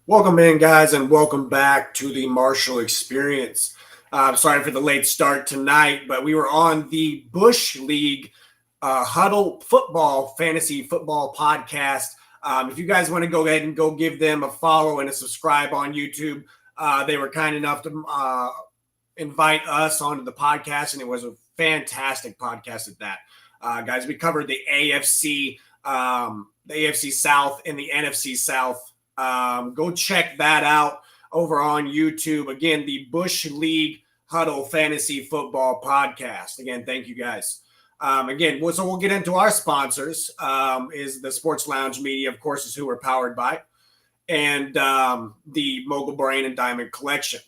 Welcome in, guys, and welcome back to the Marshall Experience. Sorry for the late start tonight, but we were on the Bush League Huddle Football Fantasy Football Podcast. If you guys want to go ahead and go give them a follow and a subscribe on YouTube, they were kind enough to invite us onto the podcast, and it was a fantastic podcast at that. Guys, we covered the AFC South and the NFC South. Go check that out over on YouTube. Again, the Bush League Huddle Fantasy Football Podcast. Again, thank you guys. So we'll get into our sponsors. Is the Sports Lounge Media, of course, is who we're powered by, and the Mogul Brain and Diamond Collection.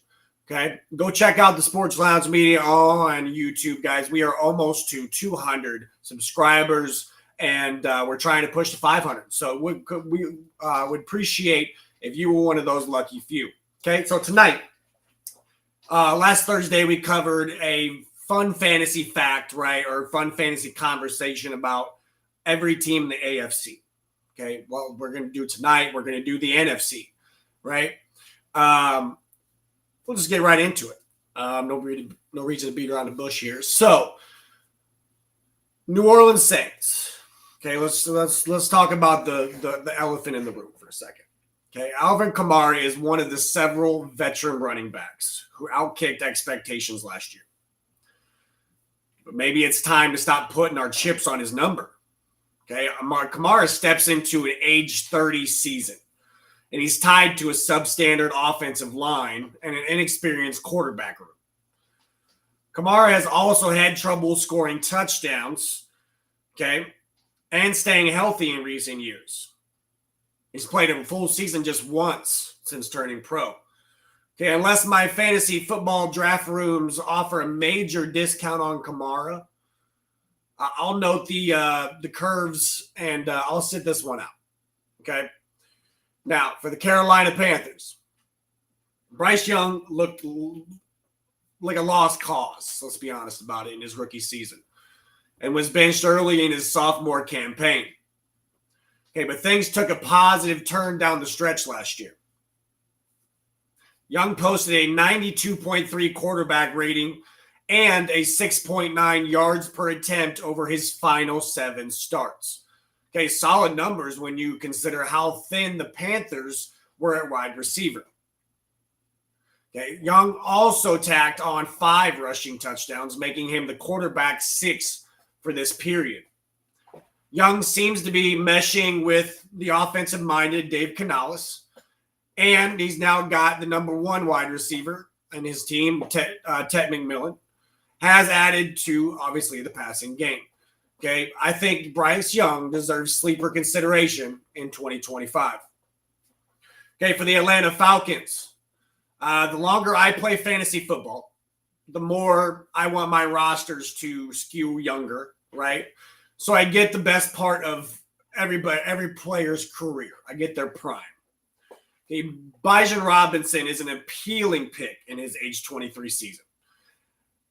Okay, go check out the Sports Lounge Media on YouTube, guys. We are almost to 200 subscribers. And we're trying to push to 500. So we would appreciate if you were one of those lucky few. Okay, so tonight, last Thursday, we covered a fun fantasy fact, right, or fun fantasy conversation about every team in the AFC. Okay, well, we're going to do tonight. We're going to do the NFC, right? We'll just get right into it. No reason to beat around the bush here. So, New Orleans Saints. Okay, let's talk about the elephant in the room for a second. Okay, Alvin Kamara is one of the several veteran running backs who outkicked expectations last year. But maybe it's time to stop putting our chips on his number. Okay, Kamara steps into an age 30 season, and he's tied to a substandard offensive line and an inexperienced quarterback room. Kamara has also had trouble scoring touchdowns. Okay. And staying healthy in recent years. He's played a full season just once since turning pro. Okay, unless my fantasy football draft rooms offer a major discount on Kamara, I'll note the curves and I'll sit this one out. Okay. Now, for the Carolina Panthers, Bryce Young looked like a lost cause, let's be honest about it, in his rookie season, and was benched early in his sophomore campaign. Okay, but things took a positive turn down the stretch last year. Young posted a 92.3 quarterback rating and a 6.9 yards per attempt over his final 7 starts. Okay, solid numbers when you consider how thin the Panthers were at wide receiver. Okay, Young also tacked on 5 rushing touchdowns, making him the quarterback 6 for this period. Young seems to be meshing with the offensive-minded Dave Canales, and he's now got the number 1 wide receiver in his team, Ted McMillan, has added to, obviously, the passing game. Okay, I think Bryce Young deserves sleeper consideration in 2025. Okay, for the Atlanta Falcons, the longer I play fantasy football, the more I want my rosters to skew younger, right? So I get the best part of every player's career. I get their prime. Okay, Bijan Robinson is an appealing pick in his age 23 season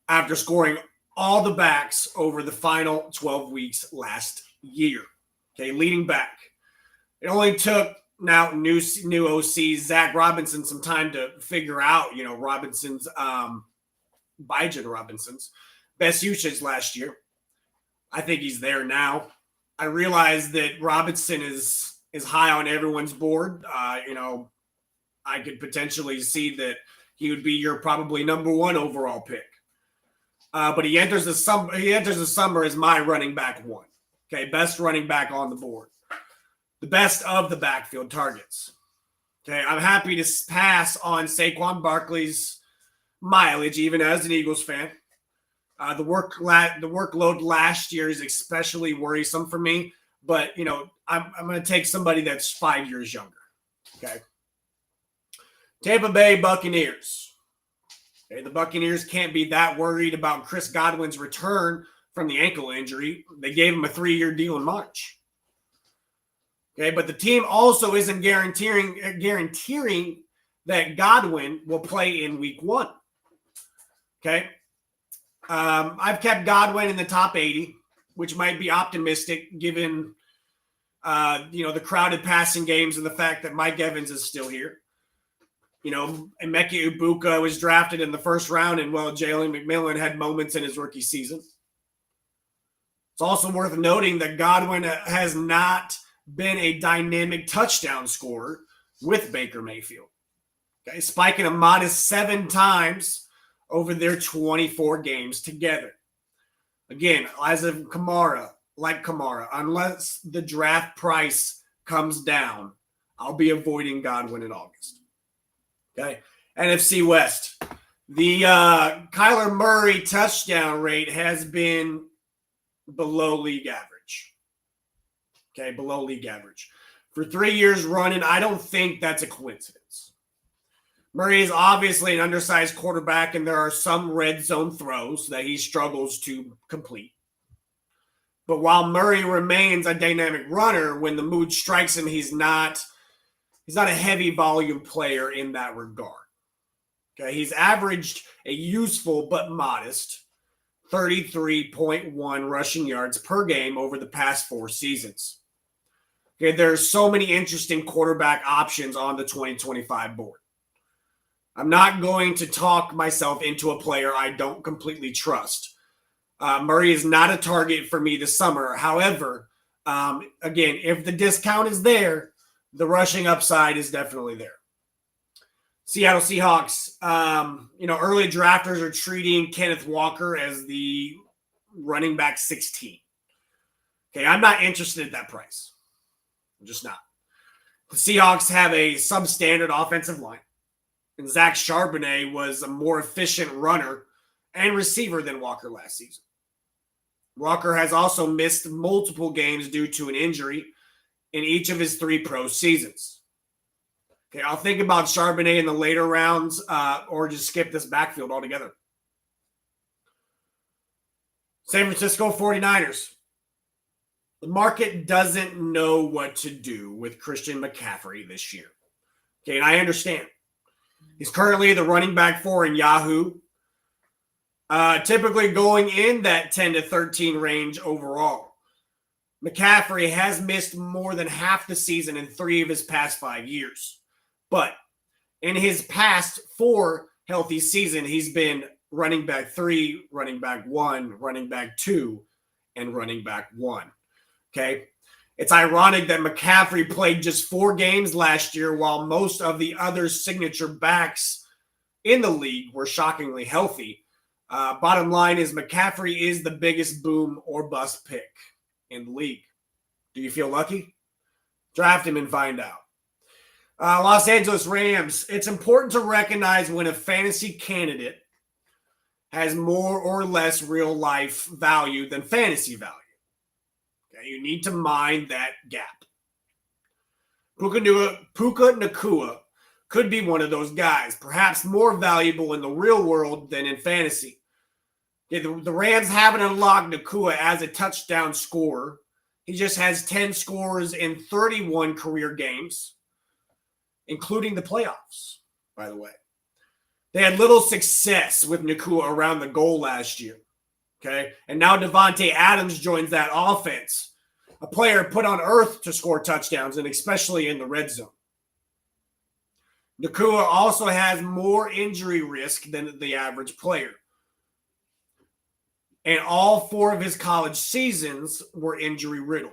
after scoring all the backs over the final 12 weeks last year. Okay, leading back. It only took now new OC Zach Robinson some time to figure out, Bijan Robinson's best usage last year. I think he's there now. I realize that Robinson is high on everyone's board. I could potentially see that he would be your probably number 1 overall pick. But he enters the summer as my running back 1. Okay, best running back on the board. The best of the backfield targets. Okay, I'm happy to pass on Saquon Barkley's mileage, even as an Eagles fan. The workload last year is especially worrisome for me, but I'm going to take somebody that's 5 years younger. Okay. Tampa Bay Buccaneers. Okay, the Buccaneers can't be that worried about Chris Godwin's return from the ankle injury. They gave him a 3-year deal in March. Okay, but the team also isn't guaranteeing that Godwin will play in week 1. Okay. I've kept Godwin in the top 80, which might be optimistic given, the crowded passing games and the fact that Mike Evans is still here. Emeka Ibuka was drafted in the first round, and Jalen McMillan had moments in his rookie season. It's also worth noting that Godwin has not been a dynamic touchdown scorer with Baker Mayfield. Okay, spiking a modest 7 times over their 24 games together. Again, as of Kamara, unless the draft price comes down, I'll be avoiding Godwin in August. Okay, NFC West. The Kyler Murray touchdown rate has been below league average. Okay, below league average. For 3 years running, I don't think that's a coincidence. Murray is obviously an undersized quarterback, and there are some red zone throws that he struggles to complete. But while Murray remains a dynamic runner, when the mood strikes him, he's not a heavy volume player in that regard. Okay, he's averaged a useful but modest 33.1 rushing yards per game over the past 4 seasons. Okay, there's so many interesting quarterback options on the 2025 board. I'm not going to talk myself into a player I don't completely trust. Murray is not a target for me this summer. However, again, if the discount is there, the rushing upside is definitely there. Seattle Seahawks, early drafters are treating Kenneth Walker as the running back 16. Okay, I'm not interested at that price. I'm just not. The Seahawks have a substandard offensive line, and Zach Charbonnet was a more efficient runner and receiver than Walker last season. Walker has also missed multiple games due to an injury in each of his 3 pro seasons. Okay, I'll think about Charbonnet in the later rounds or just skip this backfield altogether. San Francisco 49ers. The market doesn't know what to do with Christian McCaffrey this year. Okay, and I understand. He's currently the running back 4 in Yahoo, typically going in that 10 to 13 range overall. McCaffrey has missed more than half the season in 3 of his past 5 years. But in his past 4 healthy seasons, he's been running back 3, running back 1, running back 2, and running back 1. Okay? It's ironic that McCaffrey played just 4 games last year while most of the other signature backs in the league were shockingly healthy. Bottom line is McCaffrey is the biggest boom or bust pick in the league. Do you feel lucky? Draft him and find out. Los Angeles Rams. It's important to recognize when a fantasy candidate has more or less real life value than fantasy value. Okay, you need to mind that gap. Puka Nacua could be one of those guys, perhaps more valuable in the real world than in fantasy. Okay, the Rams haven't unlocked Nacua as a touchdown scorer. He just has 10 scores in 31 career games, including the playoffs, by the way. They had little success with Nacua around the goal last year, okay? And now Devontae Adams joins that offense, a player put on earth to score touchdowns, and especially in the red zone. Nacua also has more injury risk than the average player. And all 4 of his college seasons were injury-riddled.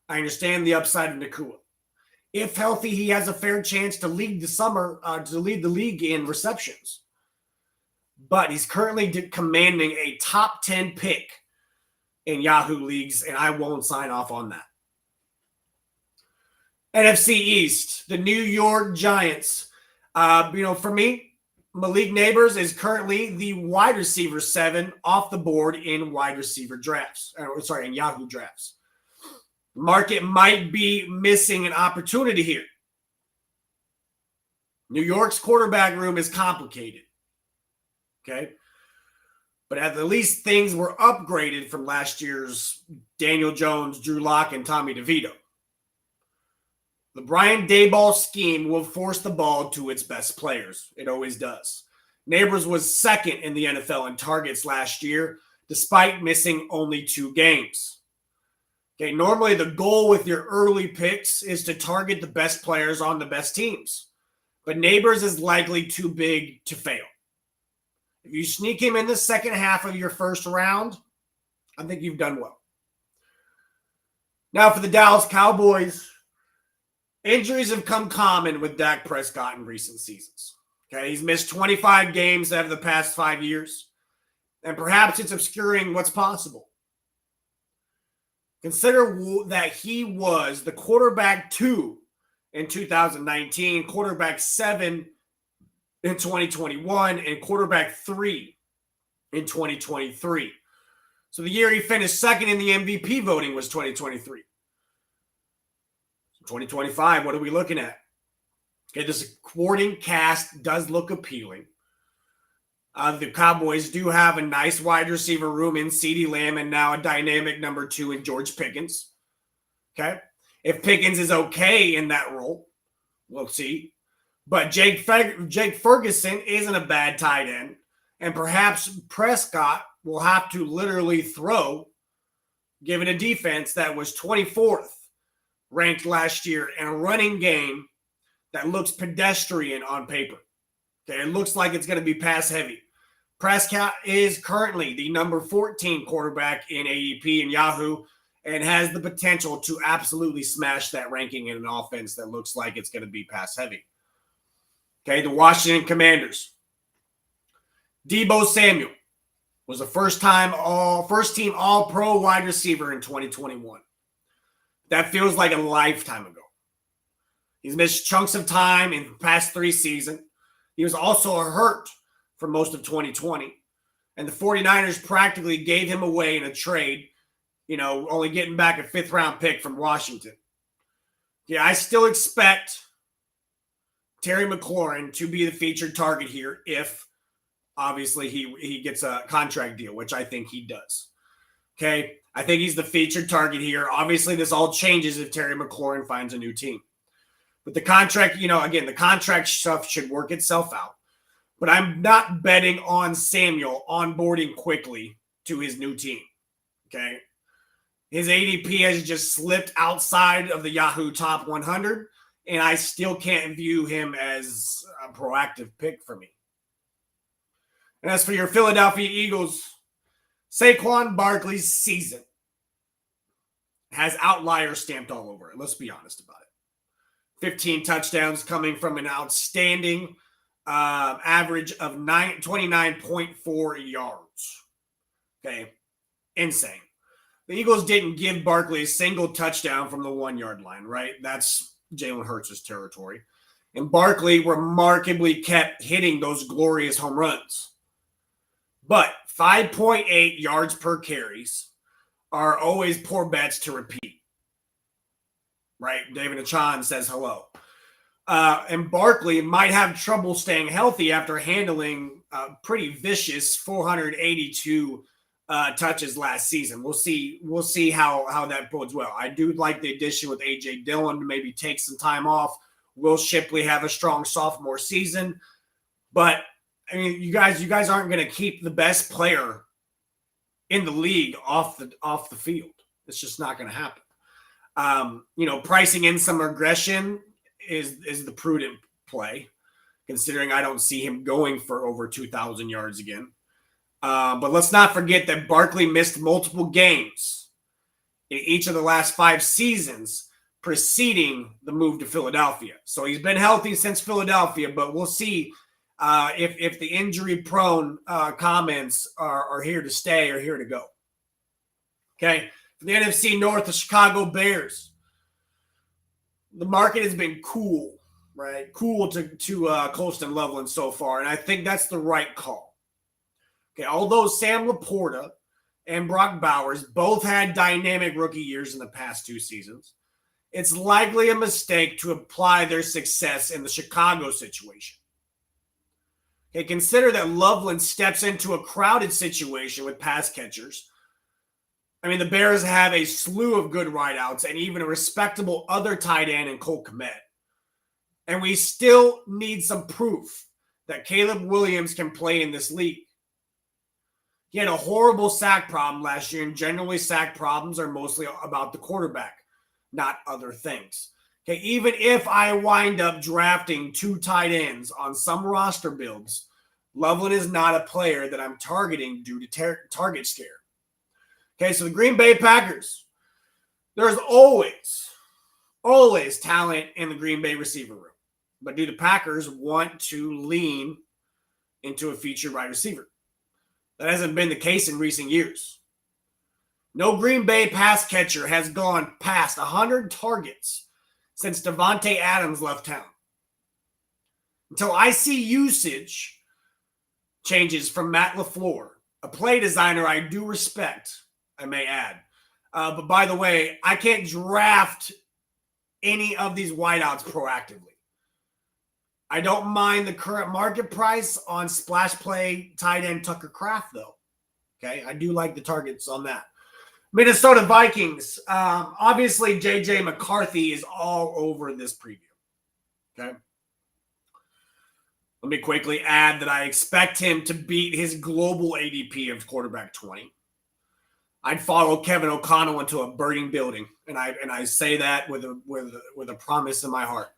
I understand the upside of Nacua. If healthy, he has a fair chance to lead the league in receptions. But he's currently commanding a top 10 pick in Yahoo leagues, and I won't sign off on that. NFC East, the New York Giants. For me, Malik Neighbors is currently the wide receiver 7 off the board in wide receiver drafts. In Yahoo drafts. Market might be missing an opportunity here. New York's quarterback room is complicated. Okay? But at the least things were upgraded from last year's Daniel Jones, Drew Lock, and Tommy DeVito. The Brian Daboll scheme will force the ball to its best players. It always does. Neighbors was second in the NFL in targets last year, despite missing only 2 games. Okay, normally the goal with your early picks is to target the best players on the best teams. but Neighbors is likely too big to fail. If you sneak him in the second half of your first round, I think you've done well. Now for the Dallas Cowboys, injuries have come common with Dak Prescott in recent seasons. Okay, he's missed 25 games out of the past 5 years, and perhaps it's obscuring what's possible. Consider that he was the quarterback 2 in 2019, quarterback 7 in 2021, and quarterback 3 in 2023. So the year he finished second in the MVP voting was 2023. 2025, what are we looking at? Okay, this supporting cast does look appealing. The Cowboys do have a nice wide receiver room in CeeDee Lamb and now a dynamic number 2 in George Pickens. Okay, if Pickens is okay in that role, we'll see. But Jake Ferguson isn't a bad tight end, and perhaps Prescott will have to literally throw, given a defense that was 24th ranked last year and a running game that looks pedestrian on paper. Okay, it looks like it's going to be pass heavy. Prescott is currently the number 14 quarterback in ADP and Yahoo and has the potential to absolutely smash that ranking in an offense that looks like it's going to be pass heavy. Okay, the Washington Commanders. Deebo Samuel was a first team all-pro wide receiver in 2021. That feels like a lifetime ago. He's missed chunks of time in the past 3 seasons. He was also hurt for most of 2020. And the 49ers practically gave him away in a trade, only getting back a 5th-round pick from Washington. Yeah, I still expect Terry McLaurin to be the featured target here if, obviously, he gets a contract deal, which I think he does. Okay, I think he's the featured target here. Obviously, this all changes if Terry McLaurin finds a new team. But the contract, again, the contract stuff should work itself out. But I'm not betting on Samuel onboarding quickly to his new team. Okay, his ADP has just slipped outside of the Yahoo top 100, and I still can't view him as a proactive pick for me. And as for your Philadelphia Eagles, Saquon Barkley's season has outlier stamped all over it. Let's be honest about it. 15 touchdowns coming from an outstanding average of 29.4 yards. Okay, insane. The Eagles didn't give Barkley a single touchdown from the 1-yard line, right? That's Jalen Hurts' territory. And Barkley remarkably kept hitting those glorious home runs. But 5.8 yards per carries are always poor bets to repeat. Right? David Achan says hello. And Barkley might have trouble staying healthy after handling pretty vicious 482 touches last season. We'll see how that bodes well. I do like the addition with A.J. Dillon to maybe take some time off. Will Shipley have a strong sophomore season? But I mean, you guys aren't going to keep the best player in the league off the field. It's just not going to happen. Pricing in some regression is the prudent play, considering I don't see him going for over 2,000 yards again. But let's not forget that Barkley missed multiple games in each of the last 5 seasons preceding the move to Philadelphia. So he's been healthy since Philadelphia, but we'll see if the injury-prone comments are here to stay or here to go. Okay. For the NFC North, the Chicago Bears. The market has been cool, right? Cool to Colston Loveland so far, and I think that's the right call. Okay, although Sam Laporta and Brock Bowers both had dynamic rookie years in the past 2 seasons, it's likely a mistake to apply their success in the Chicago situation. Okay, consider that Loveland steps into a crowded situation with pass catchers. I mean, the Bears have a slew of good wideouts and even a respectable other tight end in Cole Kmet. And we still need some proof that Caleb Williams can play in this league. He had a horrible sack problem last year, and generally sack problems are mostly about the quarterback, not other things. Okay, even if I wind up drafting 2 tight ends on some roster builds, Loveland is not a player that I'm targeting due to target scare. Okay, so the Green Bay Packers, there's always talent in the Green Bay receiver room. But do the Packers want to lean into a featured wide receiver? That hasn't been the case in recent years. No Green Bay pass catcher has gone past 100 targets since Devontae Adams left town. Until I see usage changes from Matt LaFleur, a play designer I do respect, I may add. But by the way, I can't draft any of these wideouts proactively. I don't mind the current market price on splash play tight end Tucker Kraft, though. Okay, I do like the targets on that. Minnesota Vikings. Obviously, J.J. McCarthy is all over this preview. Okay. Let me quickly add that I expect him to beat his global ADP of quarterback 20. I'd follow Kevin O'Connell into a burning building, and I say that with a promise in my heart.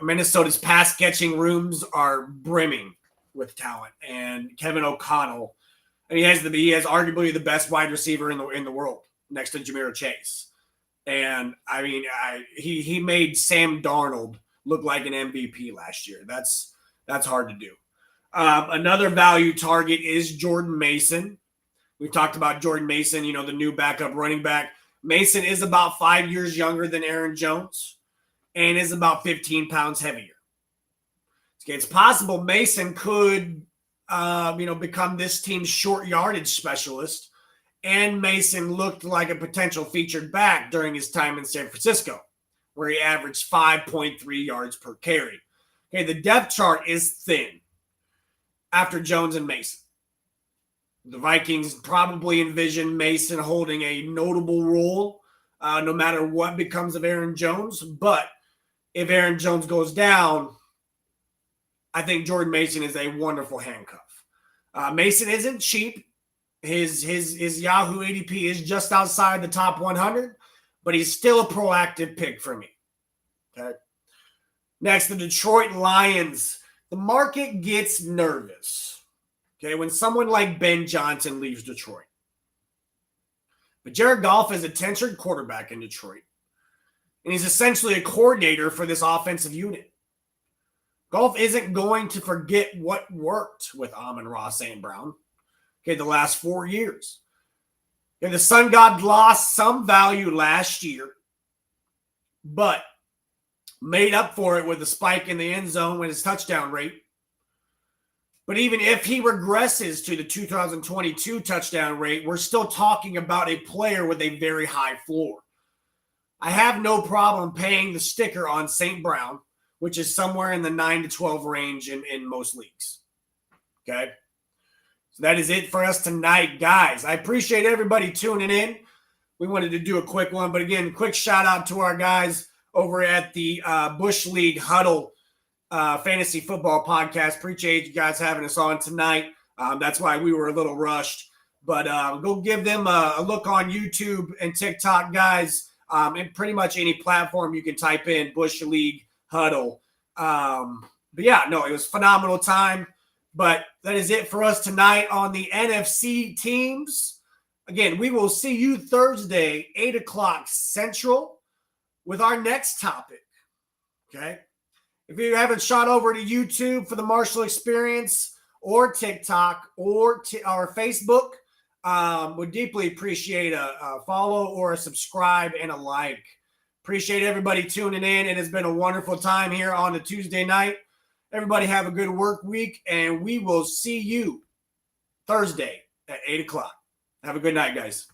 Minnesota's pass catching rooms are brimming with talent, and Kevin O'Connell, and he has arguably the best wide receiver in the world next to Ja'Marr Chase. And I mean, he made Sam Darnold look like an MVP last year. That's hard to do. Another value target is Jordan Mason. We've talked about Jordan Mason, the new backup running back. Mason is about 5 years younger than Aaron Jones and is about 15 pounds heavier. It's possible Mason could, become this team's short yardage specialist, and Mason looked like a potential featured back during his time in San Francisco, where he averaged 5.3 yards per carry. Okay, the depth chart is thin after Jones and Mason. The Vikings probably envision Mason holding a notable role no matter what becomes of Aaron Jones. But if Aaron Jones goes down, I think Jordan Mason is a wonderful handcuff. Mason isn't cheap. His Yahoo ADP is just outside the top 100, but he's still a proactive pick for me. Okay. Next, the Detroit Lions. The market gets nervous. Okay, when someone like Ben Johnson leaves Detroit. But Jared Goff is a tenured quarterback in Detroit, and he's essentially a coordinator for this offensive unit. Goff isn't going to forget what worked with Amon-Ra St. Brown, the last 4 years. Okay, the Sun God lost some value last year, but made up for it with a spike in the end zone with his touchdown rate. But even if he regresses to the 2022 touchdown rate, we're still talking about a player with a very high floor. I have no problem paying the sticker on St. Brown, which is somewhere in the 9 to 12 range in most leagues. Okay? So that is it for us tonight, guys. I appreciate everybody tuning in. We wanted to do a quick one, but again, quick shout out to our guys over at the Bush League Huddle Fantasy Football Podcast. Appreciate you guys having us on tonight. That's why we were a little rushed. But go give them a look on YouTube and TikTok, guys. And pretty much any platform you can type in Bush League Huddle. But yeah, no, it was a phenomenal time. But that is it for us tonight on the NFC teams. Again, we will see you Thursday, 8 o'clock Central, with our next topic. Okay? If you haven't shot over to YouTube for the Marshall Experience or TikTok or Facebook, would deeply appreciate a follow or a subscribe and a like. Appreciate everybody tuning in. It has been a wonderful time here on a Tuesday night. Everybody have a good work week, and we will see you Thursday at 8 o'clock. Have a good night, guys.